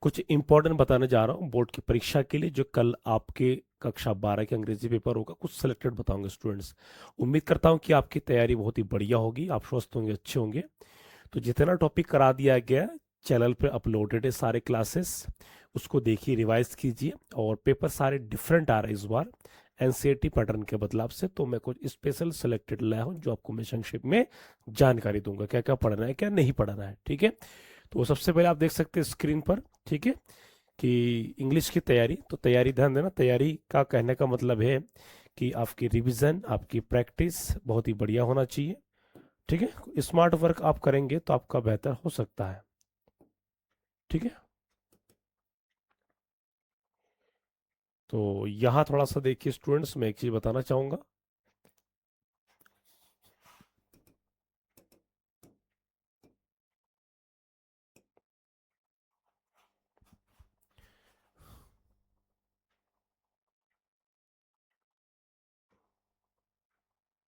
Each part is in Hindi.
कुछ इंपॉर्टेंट बताने जा रहा हूँ बोर्ड की परीक्षा के लिए, जो कल आपके कक्षा 12 के अंग्रेजी पेपर होगा। कुछ सिलेक्टेड बताऊंगा स्टूडेंट्स। उम्मीद करता हूँ कि आपकी तैयारी बहुत ही बढ़िया होगी, आप स्वस्थ होंगे, अच्छे होंगे। तो जितना टॉपिक करा दिया गया चैनल पे अपलोडेड है सारे क्लासेस, उसको देखिए, रिवाइज कीजिए। और पेपर सारे डिफरेंट आ रहे हैं इस बार एनसीईआरटी पैटर्न के बदलाव से, तो मैं कुछ स्पेशल सिलेक्टेड लाया हूँ जो आपको मैं संक्षेप में जानकारी दूंगा, क्या क्या पढ़ना है क्या नहीं पढ़ना है। ठीक है, तो सबसे पहले आप देख सकते हैं स्क्रीन पर, ठीक है, कि इंग्लिश की तैयारी। तो तैयारी ध्यान देना, तैयारी का कहने का मतलब है कि आपकी रिवीजन, आपकी प्रैक्टिस बहुत ही बढ़िया होना चाहिए। ठीक है, स्मार्ट वर्क आप करेंगे तो आपका बेहतर हो सकता है। ठीक है, तो यहाँ थोड़ा सा देखिए स्टूडेंट्स, मैं एक चीज बताना चाहूंगा।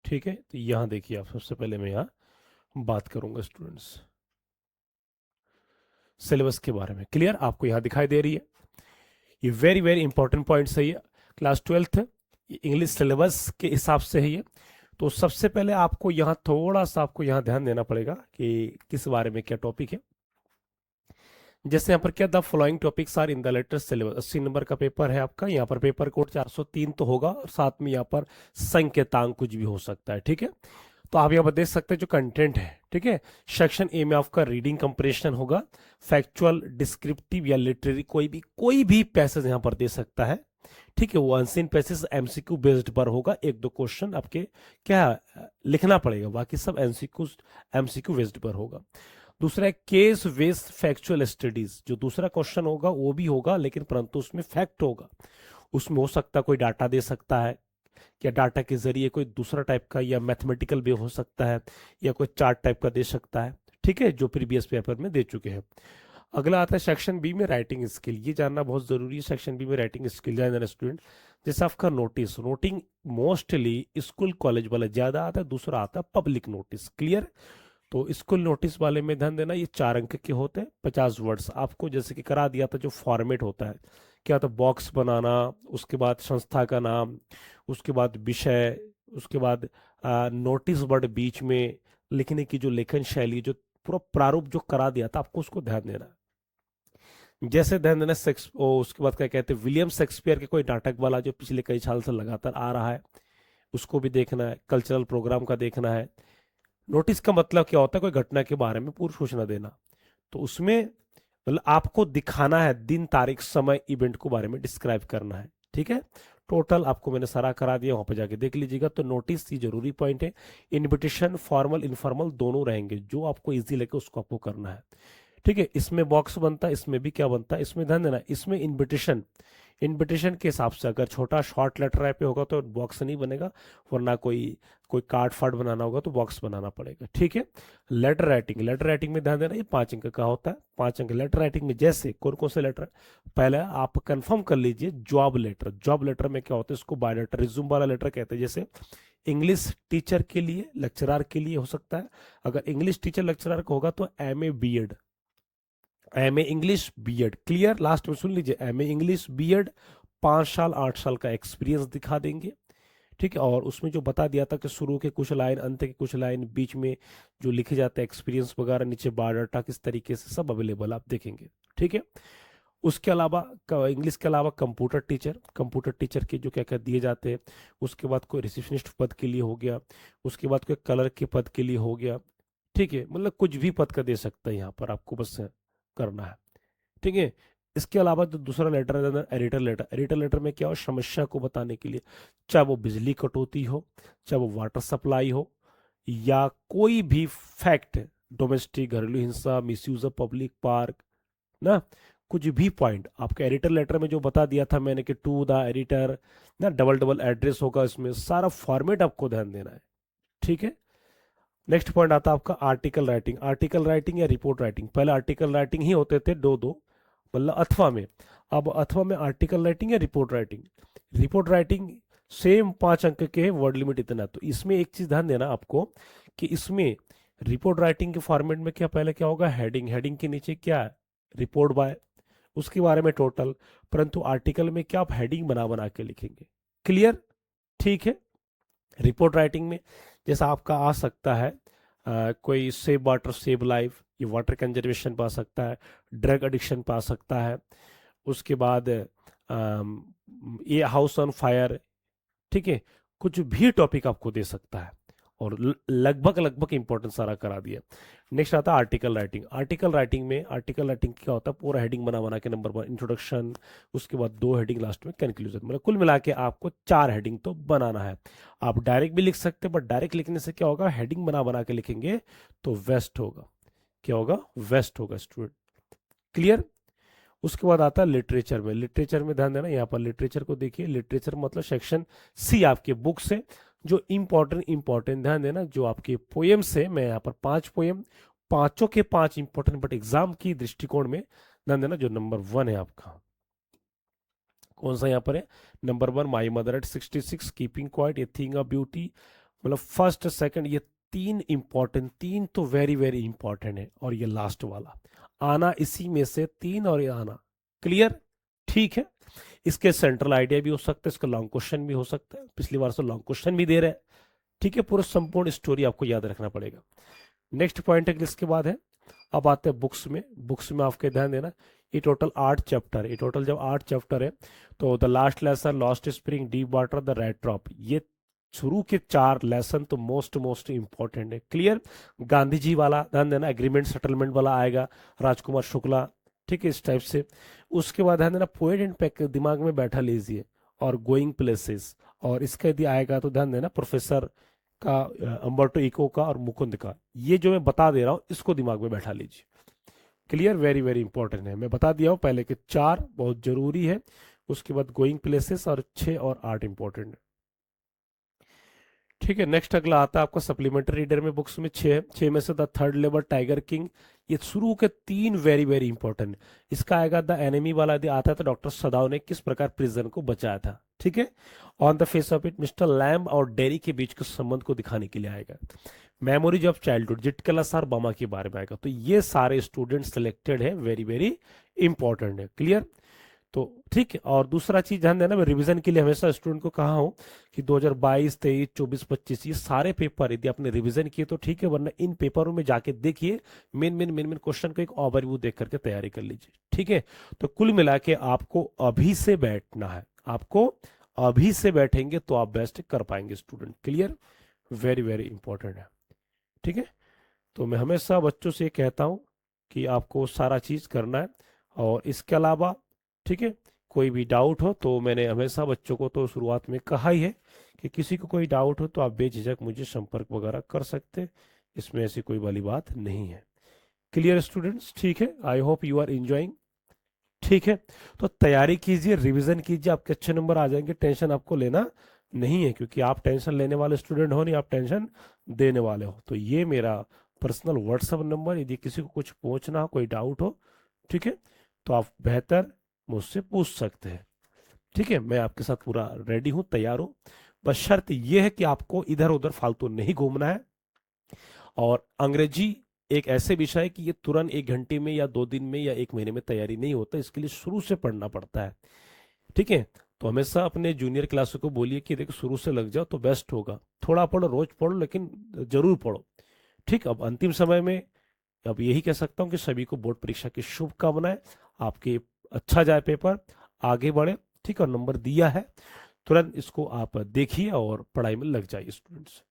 ठीक है, तो यहाँ देखिए, आप सबसे पहले मैं यहाँ बात करूंगा स्टूडेंट्स सिलेबस के बारे में। क्लियर, आपको यहाँ दिखाई दे रही है, ये वेरी वेरी इंपॉर्टेंट पॉइंट्स है ये। क्लास 12th इंग्लिश सिलेबस के हिसाब से है ये। तो सबसे पहले आपको यहाँ थोड़ा सा आपको यहाँ ध्यान देना पड़ेगा कि किस बारे में क्या टॉपिक है। जैसे यहाँ पर क्या, the following topics are in the latest syllabus. 80 number का पेपर है आपका, यहाँ पर पेपर कोड 403 तो होगा, और साथ में यहाँ पर संकेतांक कुछ भी हो सकता है। ठीक है, तो आप यहाँ पर देख सकते हैं जो कंटेंट है। ठीक है, सेक्शन ए में आपका रीडिंग कंप्रेशन होगा, फैक्चुअल, डिस्क्रिप्टिव या लिटरेरी, कोई भी पैसेज यहाँ पर दे सकता है। ठीक है, वो अनसीन पैसेज एमसीक्यू बेस्ड पर होगा, एक दो क्वेश्चन आपके क्या लिखना पड़ेगा, बाकी सब एमसीक्यू एमसीक्यू बेस्ड पर होगा। दूसरा है केस बेस्ड फैक्चुअल स्टडीज, जो दूसरा क्वेश्चन होगा वो भी होगा, लेकिन परंतु उसमें फैक्ट होगा। उसमें हो सकता है कोई डाटा दे सकता है, या डाटा के जरिए कोई दूसरा टाइप का, या मैथमेटिकल भी हो सकता है, या कोई चार्ट टाइप का दे सकता है। ठीक है, जो प्रीवियस पेपर में दे चुके हैं। अगला आता है सेक्शन बी में राइटिंग स्किल, ये जानना बहुत जरूरी है। सेक्शन बी में राइटिंग स्किल जानना स्टूडेंट, जैसे आपका notice, noting mostly school college वाला ज्यादा आता है, दूसरा आता है पब्लिक नोटिस। क्लियर, तो स्कूल नोटिस वाले में ध्यान देना, ये 4 अंक के होते हैं, 50 वर्ड्स आपको जैसे कि करा दिया था। जो फॉर्मेट होता है क्या होता है, बॉक्स बनाना, उसके बाद संस्था का नाम, उसके बाद विषय, उसके बाद नोटिस वर्ड बीच में लिखने की जो लेखन शैली, जो पूरा प्रारूप जो करा दिया था आपको, उसको ध्यान देना है। जैसे ध्यान देना उसके बाद क्या कहते हैं, विलियम शेक्सपियर के कोई नाटक वाला जो पिछले कई साल से लगातार आ रहा है, उसको भी देखना है। कल्चरल प्रोग्राम का देखना है। नोटिस का मतलब क्या होता है, कोई घटना के बारे में पूर्व सूचना देना। तो उसमें मतलब आपको दिखाना है दिन, तारीख, समय, इवेंट को बारे में डिस्क्राइब करना है। ठीक है, टोटल आपको मैंने सारा करा दिया, वहां पर जाके देख लीजिएगा। तो नोटिस ये जरूरी पॉइंट है। इनविटेशन फॉर्मल इनफॉर्मल दोनों रहेंगे, जो आपको इजी लगे उसको आपको करना है। ठीक है, इसमें बॉक्स बनता है, इसमें भी क्या बनता है, इसमें ध्यान देना, इसमें इनविटेशन, इनविटेशन के हिसाब से अगर छोटा शॉर्ट लेटर पे होगा तो बॉक्स नहीं बनेगा, वरना कोई कोई कार्ड फार्ड बनाना होगा तो बॉक्स बनाना पड़ेगा। ठीक है, लेटर राइटिंग, लेटर राइटिंग में ध्यान देना, ये 5 अंक का होता है। 5 अंक लेटर राइटिंग में, जैसे कौन कौन से लेटर, पहले आप कंफर्म कर लीजिए। जॉब लेटर, जॉब लेटर में क्या होता है, इसको बायोडाटा रिज्यूम वाला लेटर कहते हैं। जैसे इंग्लिश टीचर के लिए, लेक्चरर के लिए हो सकता है। अगर इंग्लिश टीचर लेक्चरर का होगा तो M A B Ed, M A English B Ed. Clear, last में सुन लीजिए, M A English B Ed, 5 साल 8 साल का एक्सपीरियंस दिखा देंगे। ठीक है, और उसमें जो बता दिया था कि शुरू के कुछ लाइन, अंत के कुछ लाइन, बीच में जो लिखे जाते हैं एक्सपीरियंस वगैरह, नीचे बायोडाटा किस तरीके से, सब अवेलेबल आप देखेंगे। ठीक है, उसके अलावा इंग्लिश के अलावा कंप्यूटर टीचर, कंप्यूटर टीचर के जो क्या क्या दिए जाते हैं। उसके बाद कोई रिसेप्शनिस्ट पद के लिए हो गया, उसके बाद कोई क्लर्क के पद के लिए हो गया। ठीक है, मतलब कुछ भी पद का दे सकता है यहाँ पर, आपको बस करना है। ठीक है, इसके अलावा जो दूसरा लेटर है एडिटर लेटर, एडिटर लेटर में क्या हो, समस्या को बताने के लिए, चाहे वो बिजली कटौती हो, चाहे वो वाटर सप्लाई हो, या कोई भी फैक्ट, डोमेस्टिक घरेलू हिंसा, मिसयूज ऑफ पब्लिक पार्क ना, कुछ भी पॉइंट आपके एडिटर लेटर में जो बता दिया था मैंने कि टू द एडिटर ना, डबल डबल एड्रेस होगा, इसमें सारा फॉर्मेट आपको ध्यान देना है। ठीक है, नेक्स्ट पॉइंट आता है आपका आर्टिकल राइटिंग, आर्टिकल राइटिंग या रिपोर्ट राइटिंग। पहले आर्टिकल राइटिंग ही होते थे, दो दो, मतलब अथवा में। अब अथवा में आर्टिकल राइटिंग या report writing, report writing same 5 अंक के वर्ड लिमिट इतना। तो इसमें एक चीज ध्यान देना आपको कि इसमें रिपोर्ट राइटिंग के फॉर्मेट में क्या, पहले क्या होगा, हेडिंग, हेडिंग के नीचे क्या है, रिपोर्ट बाय, उसके बारे में टोटल, परंतु आर्टिकल में क्या आप हेडिंग बना बना के लिखेंगे। क्लियर, ठीक है। रिपोर्ट राइटिंग में जैसा आपका आ सकता है कोई सेव वाटर सेव लाइफ, ये वाटर कंजर्वेशन पा सकता है, ड्रग एडिक्शन पा सकता है, उसके बाद ये हाउस ऑन फायर, ठीक है, कुछ भी टॉपिक आपको दे सकता है और लगभग लगभग इंपॉर्टेंट सारा करा दिया। नेक्स्ट आता है आर्टिकल राइटिंग। आर्टिकल राइटिंग क्या होता है, पूरा हेडिंग बना बना के नंबर 1 इंट्रोडक्शन, उसके बाद 2 हेडिंग लास्ट में कंक्लूजन, मतलब कुल मिला के आपको 4 हेडिंग तो बनाना है। आप डायरेक्ट भी लिख सकते हैं, बट डायरेक्ट लिखने से क्या होगा, हेडिंग बना बना के लिखेंगे तो वेस्ट होगा, क्या होगा, वेस्ट होगा स्टूडेंट। क्लियर। उसके बाद आता है लिटरेचर में। लिटरेचर में ध्यान देना, यहाँ पर लिटरेचर को देखिए, लिटरेचर मतलब सेक्शन सी आपके बुक से जो इंपॉर्टेंट ध्यान देना, जो आपके पोएम से, मैं यहाँ पर 5 पोएम, पांचों के 5 इंपॉर्टेंट, बट एग्जाम की दृष्टिकोण में ध्यान देना, जो नंबर 1 है आपका, कौन सा यहाँ पर है, number 1 my mother eight 66, keeping quiet, a thing of beauty, मतलब फर्स्ट सेकंड, ये 3 इंपॉर्टेंट, 3 तो वेरी वेरी इंपॉर्टेंट है, और ये लास्ट वाला आना, इसी में से 3 और ये आना। क्लियर, ठीक है। इसके सेंट्रल आइडिया भी हो सकता है, इसका लॉन्ग क्वेश्चन भी हो सकता है, पिछली बार से लॉन्ग क्वेश्चन भी दे रहे हैं, ठीक है, पूरा संपूर्ण स्टोरी आपको याद रखना पड़ेगा। नेक्स्ट पॉइंट है इसके बाद है, अब आते हैं बुक्स में। बुक्स में आपके ध्यान देना, ये टोटल 8 चैप्टर, ये टोटल जब 8 चैप्टर है तो the last lesson, lost spring, deep water, the red drop, ये शुरू के 4 लेसन तो मोस्ट इंपॉर्टेंट है। क्लियर। गांधी जी वाला ध्यान देना, एग्रीमेंट सेटलमेंट वाला आएगा, राजकुमार शुक्ला, ठीक है, इस टाइप से। उसके बाद ध्यान देना, पोएट एंड पैक दिमाग में बैठा लीजिए, और गोइंग प्लेसेस, और इसका यदि आएगा तो ध्यान देना प्रोफेसर का, अम्बर्टो इको का और मुकुंद का, ये जो मैं बता दे रहा हूँ इसको दिमाग में बैठा लीजिए। क्लियर, वेरी वेरी इंपॉर्टेंट है, मैं बता दिया हूँ पहले के 4 बहुत जरूरी है, उसके बाद गोइंग प्लेसेस, और 6 और 8 इंपॉर्टेंट है, ठीक है। नेक्स्ट अगला आता है आपका सप्लीमेंट्री रीडर में, बुक्स में 6 में से the third labour, tiger king, ये शुरू के 3 वेरी वेरी इंपॉर्टेंट। इसका आएगा द एनिमी वाला, यदि आता है तो डॉक्टर सदाव ने किस प्रकार प्रिजन को बचाया था, ठीक है। On the face of it, mister lamb और डेरी के बीच के संबंध को दिखाने के लिए आएगा। मेमोरीज ऑफ चाइल्डहुड, जिटकला सार बामा के बारे में आएगा। तो ये सारे स्टूडेंट सिलेक्टेड है, वेरी वेरी इंपॉर्टेंट है। क्लियर। तो ठीक है, और दूसरा चीज ध्यान देना, मैं रिवीजन के लिए हमेशा स्टूडेंट को कहा हूं कि 2022, 23, 24, 25 ये सारे पेपर यदि आपने रिवीजन किए तो ठीक है, वरना इन पेपरों में जाके देखिए, मेन क्वेश्चन को एक ओवरव्यू देख करके तैयारी कर लीजिए, ठीक है। तो कुल मिला के आपको अभी से बैठना है, आपको अभी से बैठेंगे तो आप बेस्ट कर पाएंगे student. Clear, very very important है, ठीक है। तो मैं हमेशा बच्चों से कहता हूं कि आपको सारा चीज करना है, और इसके अलावा ठीक है, कोई भी डाउट हो तो मैंने हमेशा बच्चों को तो शुरुआत में कहा ही है कि किसी को कोई डाउट हो तो आप बेझिझक मुझे संपर्क वगैरह कर सकते हैं, इसमें ऐसी कोई वाली बात नहीं है। क्लियर स्टूडेंट्स, ठीक है, I hope you are enjoying, ठीक है। तो तैयारी कीजिए, रिवीजन कीजिए, आपके अच्छे नंबर आ जाएंगे, टेंशन आपको लेना नहीं है, क्योंकि आप टेंशन लेने वाले स्टूडेंट हो नहीं, आप टेंशन देने वाले हो। तो ये मेरा पर्सनल व्हाट्सएप नंबर, यदि किसी को कुछ पूछना हो, कोई डाउट हो, ठीक है, तो आप बेहतर मुझसे पूछ सकते हैं, ठीक है। मैं आपके साथ पूरा रेडी हूं, तैयार हूं, बस शर्त यह है कि आपको इधर उधर फालतू नहीं घूमना है। और अंग्रेजी एक ऐसे विषय है कि ये तुरंत 1 घंटे में या 2 दिन में या 1 महीने में तैयारी नहीं होता, इसके लिए शुरू से पढ़ना पड़ता है, ठीक है। तो हमेशा अपने जूनियर क्लासों को बोलिए कि देखो शुरू से लग जाओ तो बेस्ट होगा, थोड़ा पढ़ो, रोज पढ़ो, लेकिन जरूर पढ़ो, ठीक। अब अंतिम समय में अब यही कह सकता हूँ कि सभी को बोर्ड परीक्षा की शुभकामनाएं, आपके अच्छा जाए पेपर, आगे बढ़े, ठीक है। और नंबर दिया है, तुरंत इसको आप देखिए और पढ़ाई में लग जाइए स्टूडेंट्स।